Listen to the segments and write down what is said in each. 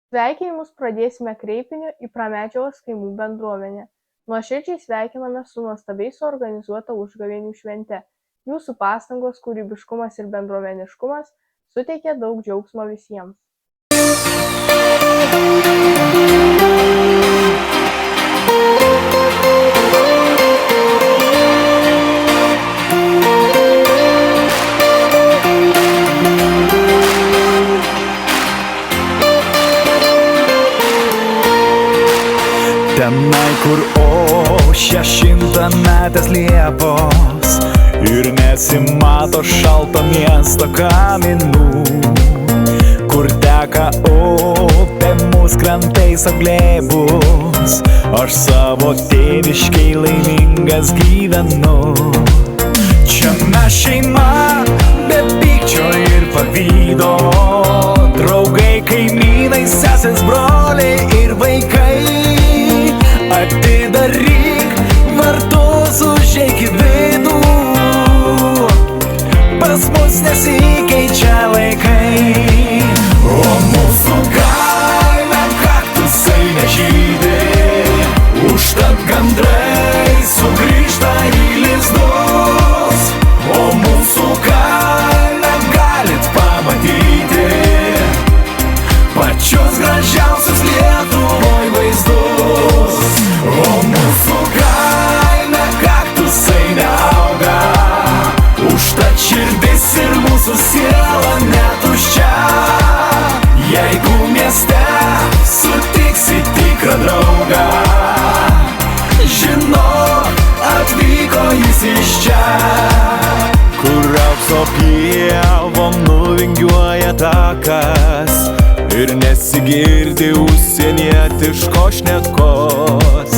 Sveikinimus pradėsime kreipiniu į Pramedžiaus kaimų bendruomenę. Nuoširdžiai sveikiname su nuostabiai suorganizuota užgavėnių švente. Jūsų pastangos, kūrybiškumas ir bendruomeniškumas suteikia daug džiaugsmo visiems. Tenai, kur ošia šimtametės liepos ir nesimato šalto miesto kaminų, kur teka upė, mūsų krantais apglėbus, aš savo tėviškai laimingas gyvenu. Čia mes šeima, be pykčio ir pavydo, draugai, kaimynai, sesės, broliai ir vaikai. Atidaryk vartus, užeik į vidų, pas mus nesikeičia laikai. O mūsų kaime kaktusai nežydi, užtat gandrai sugrįžta į lizdus. O mūsų kaime galit pamatyti pačius gražiausius Lietuvoj vaizdus. O mūsų kaime kaktusai neauga, užtat širdis ir mūsų siela netuščia. Jeigu mieste sutiksi tikrą draugą, žinok, atvyko jis iš čia. Kur aukso pievom nuvingiuoja takas ir nesigirdi užsienietiškos šnekos.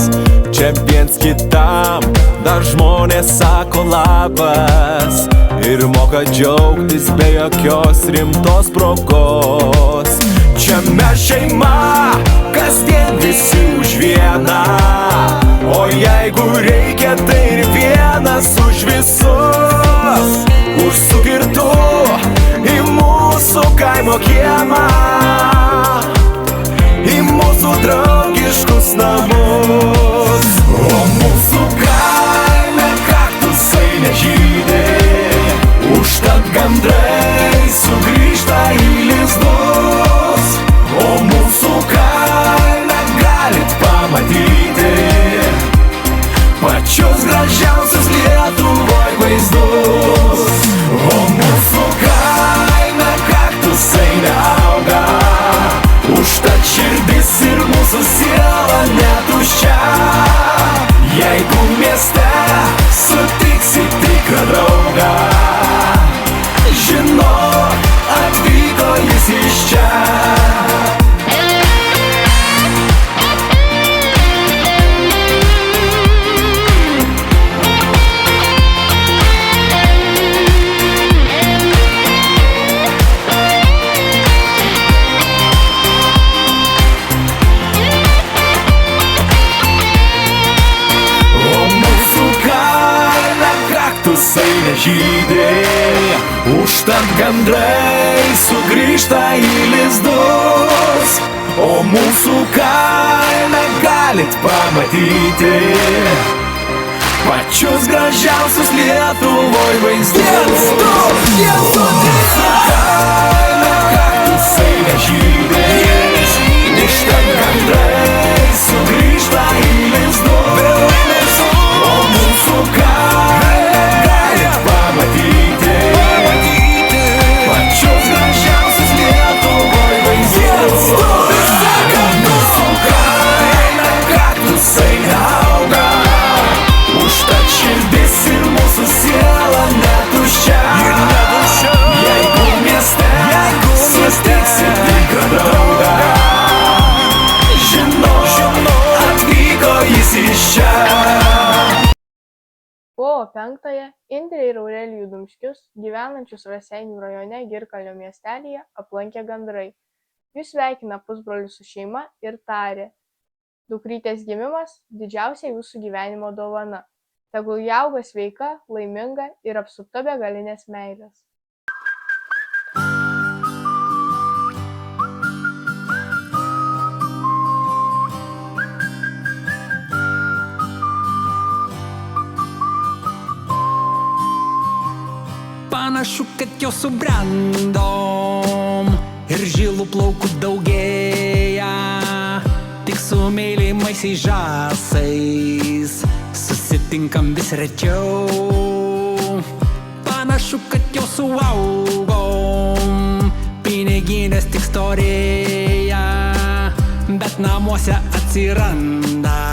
Čia viens kitam dar žmonės sako labas ir moka džiaugtis be jokios rimtos progos. Čia mes šeima, kasdien visi už vieną, o jeigu reikia, tai ir vienas už visus. Užsukirtų į mūsų kaimo kiemą, į mūsų draugiškus namus. O mūsų kaime kaktusai nežydi, užtat gandrai sugrįžta į lizdus. O mūsų kaime galit pamatyti pačius gražiausius Lietuvoj vaizdus. O mūsų kaime kaktusai neauga, užtat širdis ir mūsų siela netuščia. Jeigu mieste sutiksi tikrą draugą, žinok, atvyko jis iš čia. Kaktusai nežydi, užtat gandrai sugrįžta į lizdus. O mūsų kaime galit pamatyti pačius gražiausius Lietuvoj vaizdus. Mūsų kaime kaktusai nežydi, užtat gandrai sugrįžta į lizdus. O mūsų kaime galit pamatyti pačius gražiausius Lietuvoj vaizdus. Mūsų kaime kaktusai neauga, užtat širdis ir mūsų siela netuščia. Jeigu mieste sutiksi tikrą draugą, žinok, atvyko jis iš čia. Kovo 5-ąją Indrę ir Aurelijų Dumškius, gyvenančius Raseinių rajone Girkalnio miestelyje, aplankė gandrai. Jus sveikina pusbrolis su šeima ir tarė: dukrytės gimimas – didžiausia jūsų gyvenimo dovana. Tegul ji auga sveika, laiminga ir apsupta begalinės meilės. Panašu, kad jau subrendom ir žilų plaukų daugėja, tik su mylimaisiais žąsais susitinkam vis rečiau. Panašu, kad jau suaugom, piniginės tik storėja, bet namuose atsiranda,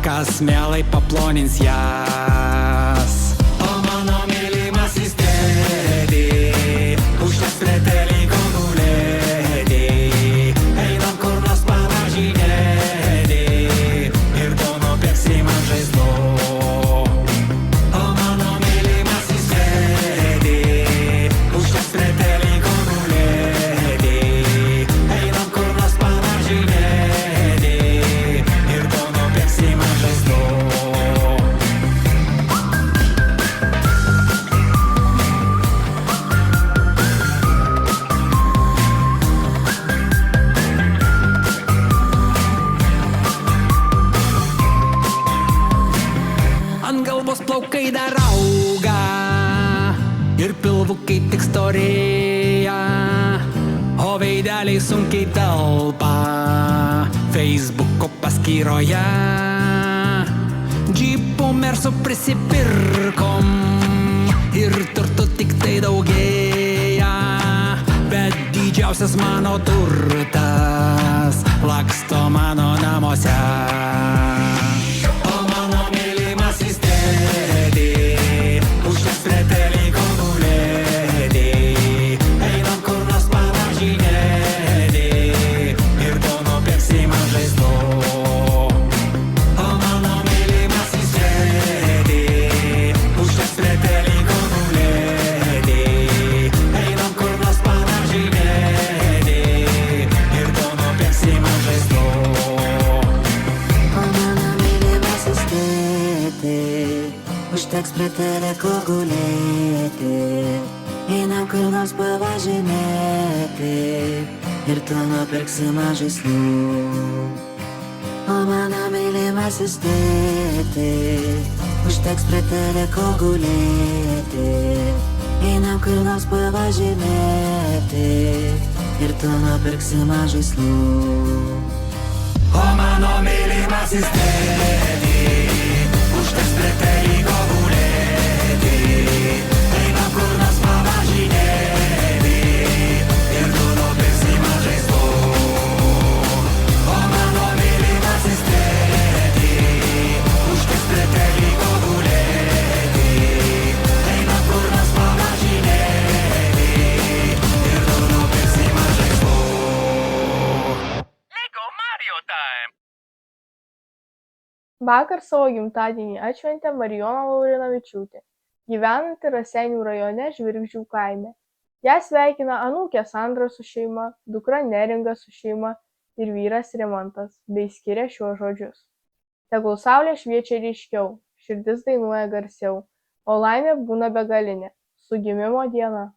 kas mielai paplonins jas. O mano mylimasis tėdė, užteks prie teliko gulėdė, einam kur nors pavažinėdė ir to nupirksim ant žaislų. O mano mylimasis tėdė, užteks prie teliko gulėdė, einam kur nors pavažinėdė ir to nupirksim ant žaislų. Ant galvos plaukai dar auga ir pilvukai tik storėja, o veideliai sunkiai telpa Facebooko paskyroje. Džipų mersų prisipirkom ir turtų tik tai daugėja, bet didžiausias mano turtas laksto mano namuose. O mano mylimasis tėdė, užteks prie teliko gulėdė, einam kur nors pavažinėdė ir to nupirksim ant žaislų. O mano mylimasis tėdė, užteks prie teliko gulėdė, einam kur nors pavažinėdė ir to nupirksim ant žaislų. O mano mylimasis tėti, užteks prie teliko gulėti, einam kur nors pavažinėti ir tu nupirksi man žaislų. O mano mylimasis tėti, užteks prie teliko gulėti, einam kur nors pavažinėti ir tu nupirksi man žaislų. O mano mylimasis tėdė, užteks prie teliko gulėti, einam kur nors pavažinėti ir tu nupirksim man žaislų. O mano mylimasis tėdė, užteks prie teliko gulėti, einam kur nors pavažinėti ir tu nupirksim man žaislų. Lego Mario Time! Vakar savo gimtadienį atšventė Marijona Laurinavičiūtė, gyvenanti Raseinių rajone Žvirgždžių kaime. Ją sveikina anūkė Sandra su šeima, dukra Neringa su šeima ir vyras Rimantas, bei skiria šiuos žodžius. Tegul saulė šviečia ryškiau, širdis dainuoja garsiau, o laimė būna begalinė, su gimimo diena.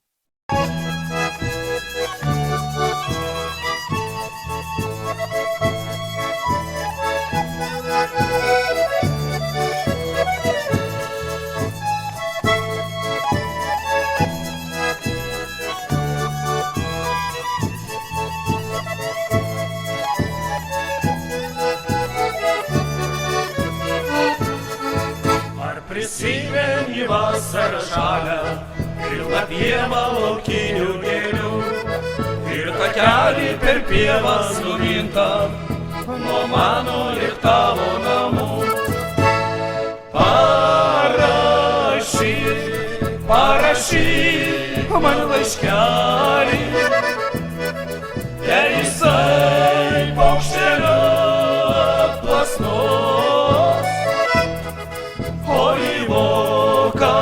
Prisimeni vasarą žalią pilną pievą laukinių gėlių ir takelį per pievas numintą nuo mano ir tavo namų. Parašyk man laiškelį, jei jisai paukštelio plasnos, o į voką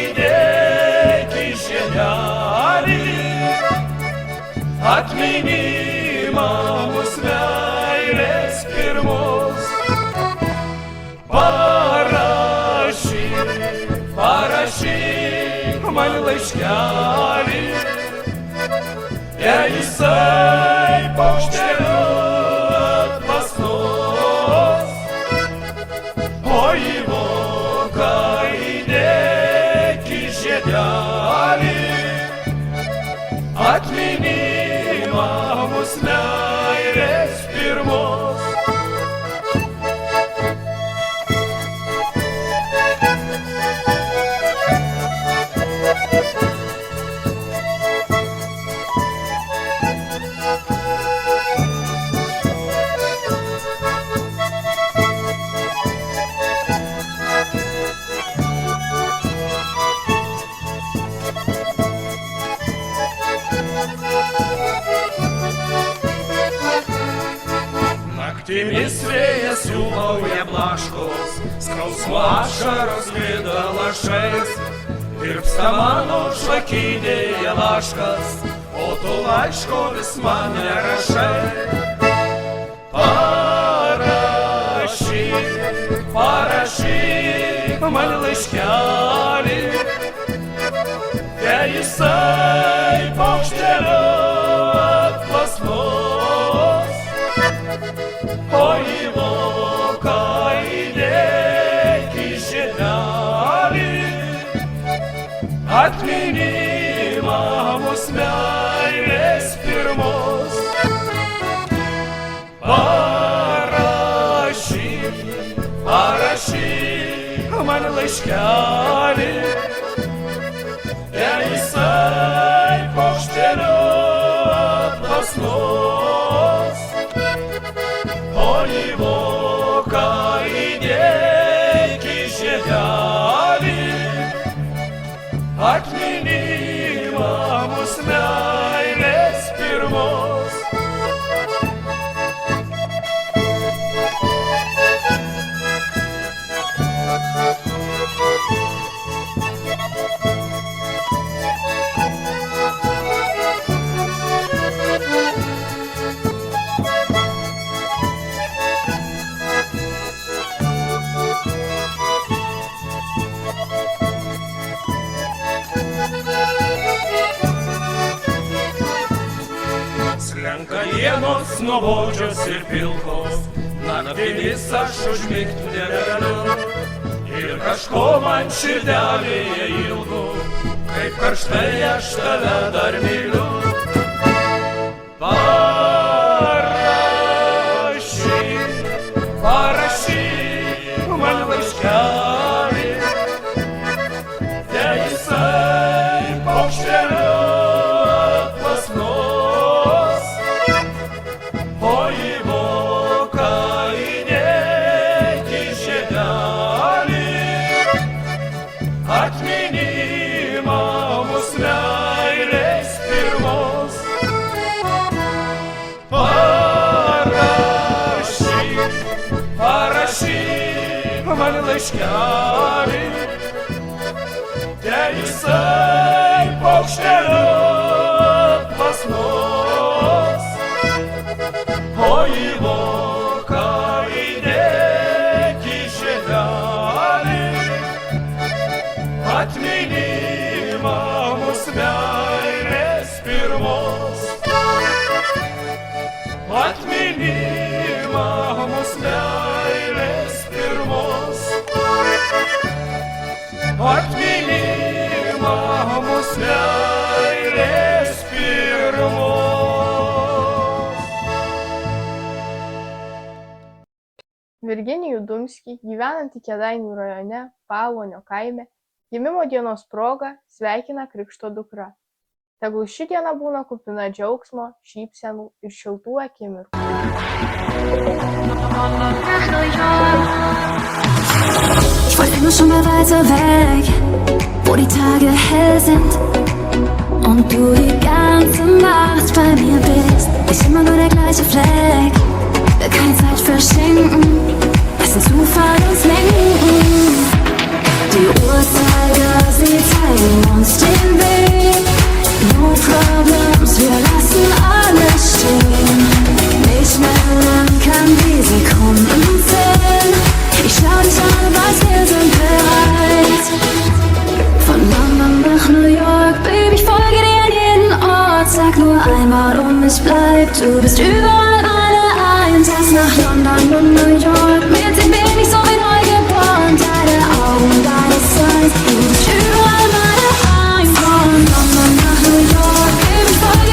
įdėk į žiedelį atminimą mūsų meilės pirmos. Parašyk man laiškelį, jei jisai paukšteliu atplasnos, o į voką įdėk į žiedelį atminimą mūsų meilės pirmos. Naktimis vėjas siūlauja blaškos, skausmo ašaros skraido lašais. Tirpsta mano žvakidėje laškas, o tu laiško vis man nerašai. Parašyk man laiškelį, jei jisai paukšteliu atplasnos. O į voką įdėk į žiedelį atminimą mūsų meilės pirmos. Parašyk man laiškelį, jei jisai paukšteliu atplasnos. O į voką įdėk į žiedelį atminimą mūsų meilės pirmos. Slenka dienos nuobodžios ir pilkos, naktimis aš užmigt negaliu. Ir kažko man širdelėje ilgu, kaip karštai aš tave dar myliu. Parašyk man laiškelį, jei jisai paukšteliu atplasnos. O į voką įdėk į žiedelį atminimą mūsų meilės pirmos. Parašyk man laiškelį, jei jisai paukšteliu atplasnos. O į voką įdėk į žiedelį atminimą mūsų meilės pirmos. Atminimą mūsų meilės pirmos. Atminimą mūsų meilės pirmos. Virginijų Dumskį, gyvenantį Kėdainių rajone Palonio kaime, gimimo dienos proga sveikina krikšto dukra. Tegul ši diena būna kupina džiaugsmo, šypsenų ir šiltų akimirkų. Ich wollte nur schon mal weiter weg, wo die Tage hell sind und du die ganze Nacht bei mir bist. Nicht immer nur der gleiche Fleck, will keine Zeit verschenken, lass den Zufall uns lenken. Die Uhrzeiger, sie zeigen uns den Weg. No problems, wir lassen alles stehen. Nicht mehr lang kann die Sekunden zählen. Ich schau dich an, weiß, wir sind bereit. Von London nach New York, Baby, ich folge dir an jeden Ort. Sag nur einmal und ich bleib, du bist überall eine Eins. Erst nach London und New York, mit dem bin ich so wie neu geboren. Deine Augen, deine Signs, du bist überall meine Eins. Von London nach New York, Baby, ich folge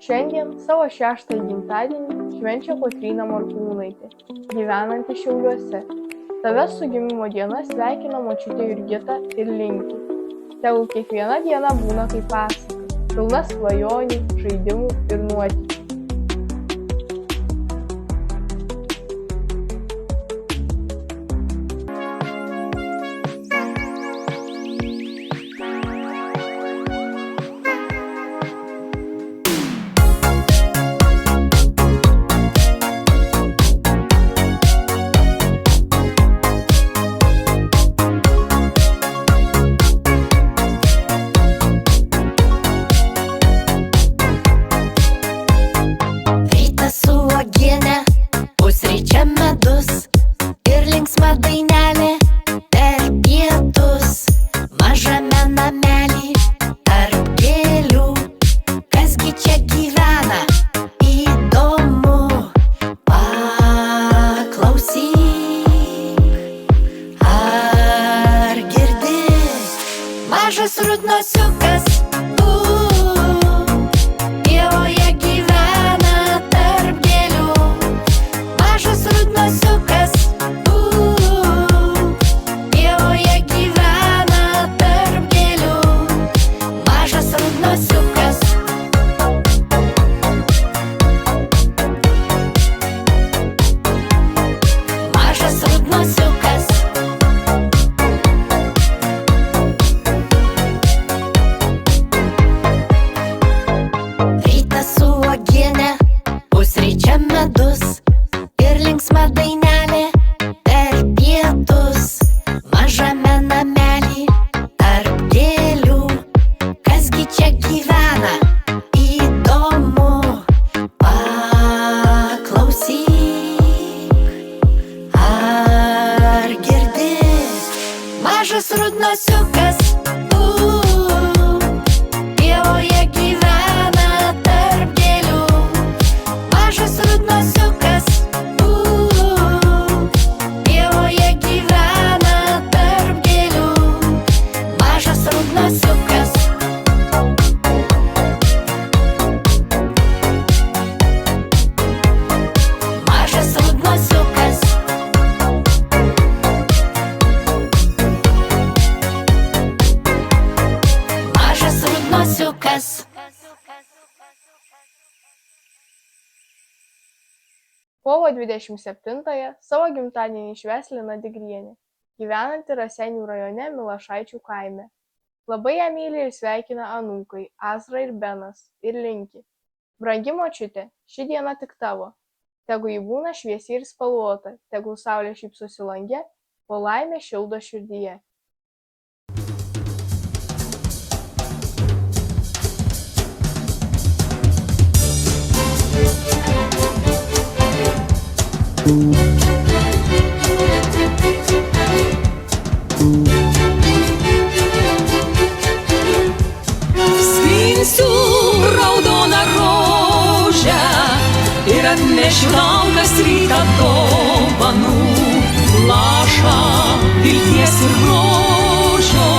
Šiandien savo 6-ąjį gimtadienį švenčia Kotryna Morkūnaitė, gyvenanti Šiauliuose. Tave su gimimo diena sveikina močiutė Jurgita ir linki. Tegul kiekviena diena būna kaip pasaka, pilna svajonių, žaidimų ir nuotykių. Mažas rudnosiukas, pievoje gyvena tarp gėlių. Mažas rudnosiukas, pievoje gyvena tarp gėlių. Mažas rudnosiukas. Mažas rudnosiukas. Medus ir linksma dainelė per pietus. Mažame namelį tarp gėlių. Kasgi čia gyvena, įdomu, paklausyk. Ar girdi? Mažas rudnosiukas, pievoje gyvena tarp gėlių. Mažas rudnosiukas, pievoje gyvena tarp gėlių. Mažas rudnosiukas. Mažas rudnosiukas. Mažas rudnosiukas. Kovo 27-ąją savo gimtadienį švęs Lina Digrienė, gyvenanti Raseinių rajone Milašaičių kaime. Labai ją myli ir sveikina anūkai Azra ir Benas ir linki: brangi močiute, ši diena tik tavo. Tegu ji būna šviesi ir spalvota, tegul saulė šypsosi lange, o laimė šildo širdyje. Skinsiu raudoną rožę ir atnešiu tau kas rytą dovanų. Lašą vilties ir grožio,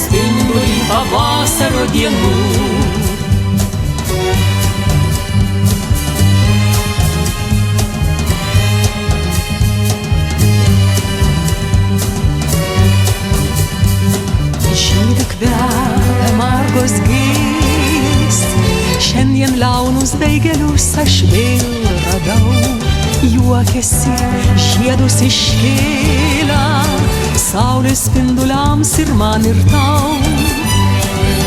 spindulį pavasario dienų. Žydi kvepia margos gėlės, šiandien liaunus daigelius aš vėl radau. Juokiasi žiedus iškėlę, saulės spinduliams ir man ir tau.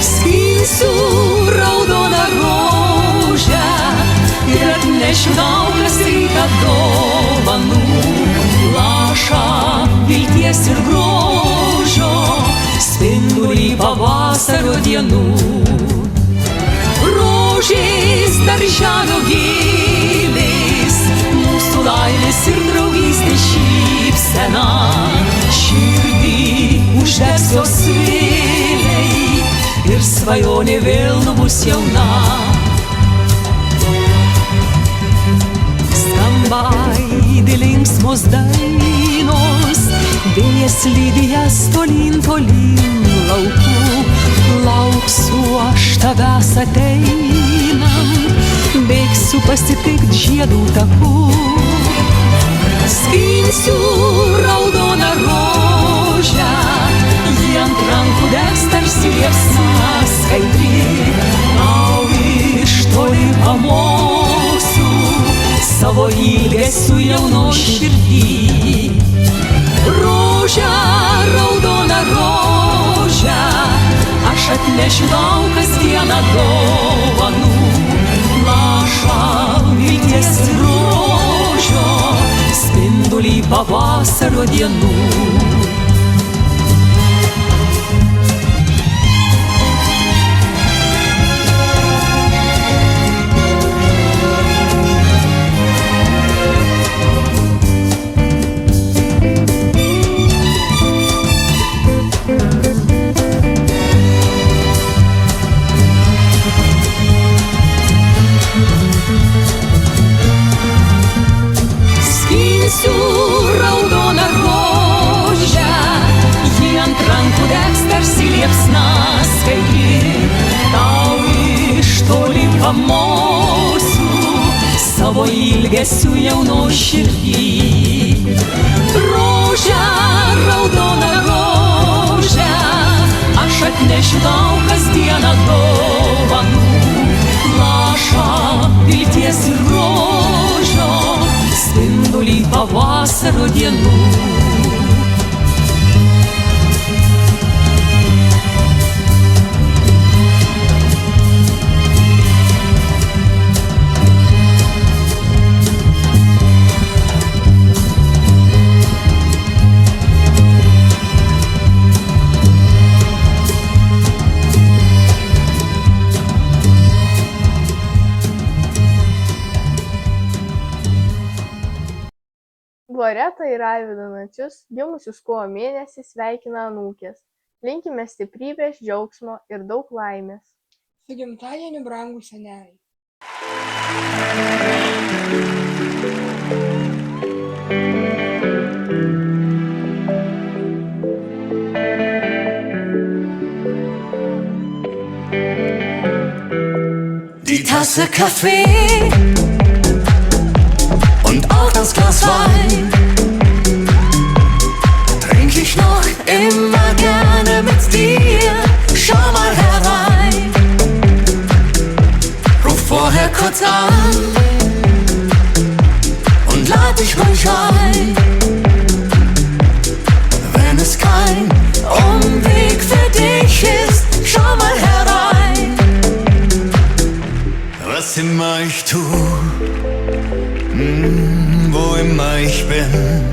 Skinsiu raudoną rožę ir atnešiu tau kas rytą dovanų. Lašą vilties ir grožio, spindulį pavasario dienų. Rožės darželio gėlės, mūsų laimės ir draugystės šypsena. Širdį uždegs jos vėliai ir svajonė vėl bus jauna. Skamba aidi linksmos dainos, vėjas lydi jas tolyn, tolyn lauku. Lauksiu aš tavęs ateinant, pasitikt žiedų taku. Skinsiu raudoną rožę, ji ant rankų degs tarsi liepsna skaidri. Tau iš toli pamosiu savo ilgesiu jauno širdį. Rožę, raudoną rožę, aš atnešiu tau kasdieną dovanų. Lašą vilties ir rožio, spindulį pavasario dienų. Raudoną rožę, ji ant rankų degs tarsi liepsna skaidri. Tau iš toli pamosiu savo ilgesiu jauno širdį. Rožę, raudoną rožę, aš atnešiu tau kasdieną dovanų. Lašą vilties ir rožio, spindulį pavasario dienų. Loretą ir Arvydą Nacius, gimusius kovo mėnesį, sveikina anūkės. Linkime stiprybės, džiaugsmo ir daug laimės. Su gimtadieniu, brangūs seneliai. Die Tasse Kaffee und auch das Glas Wein trink ich noch immer gerne mit dir. Schau mal herein, ruf vorher kurz an und lad dich ruhig ein. Wenn es kein Umweg für dich ist, schau mal herein. Was immer ich tu, wo immer ich bin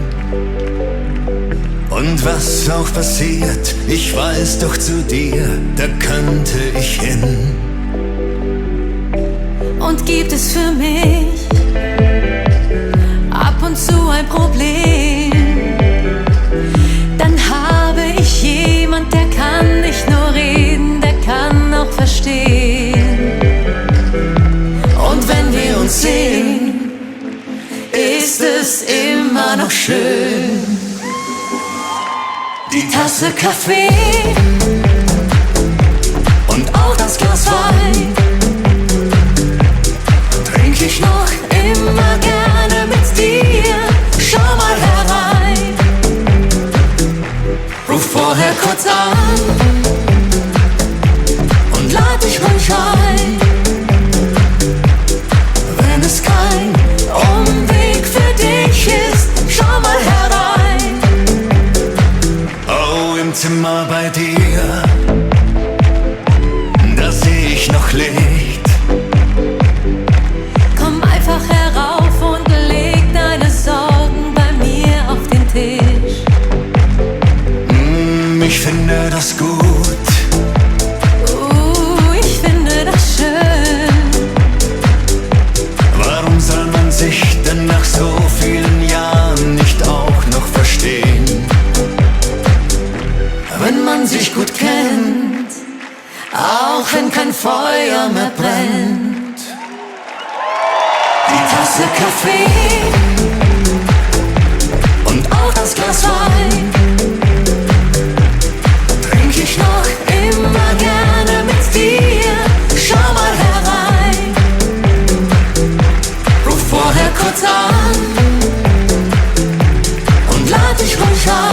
und was auch passiert, ich weiß doch, zu dir, da könnte ich hin. Und gibt es für mich ab und zu ein Problem, dann habe ich jemand, der kann nicht nur reden, der kann auch verstehen. Und wenn wir uns sehen, ist es immer noch schön. Die Tasse Kaffee und auch das Glas Wein trink ich noch immer gerne mit dir. Schau mal herein, ruf vorher kurz an und lad dich ruhig ein. Wenn es kein Umweg für dich ist, schau mal herein. Oh, im Zimmer bei dir, da seh ich noch Licht. Komm einfach herauf und leg deine Sorgen bei mir auf den Tisch. Ich finde das gut. Ich finde das schön. Warum soll man sich denn nach so vielen Jahren nicht auch noch verstehen? Wenn man sich gut kennt, auch wenn kein Feuer mehr brennt. Die Tasse Kaffee und auch das Glas Wein trink ich noch immer gerne mit dir. Schau mal herein, tik ruhig auf.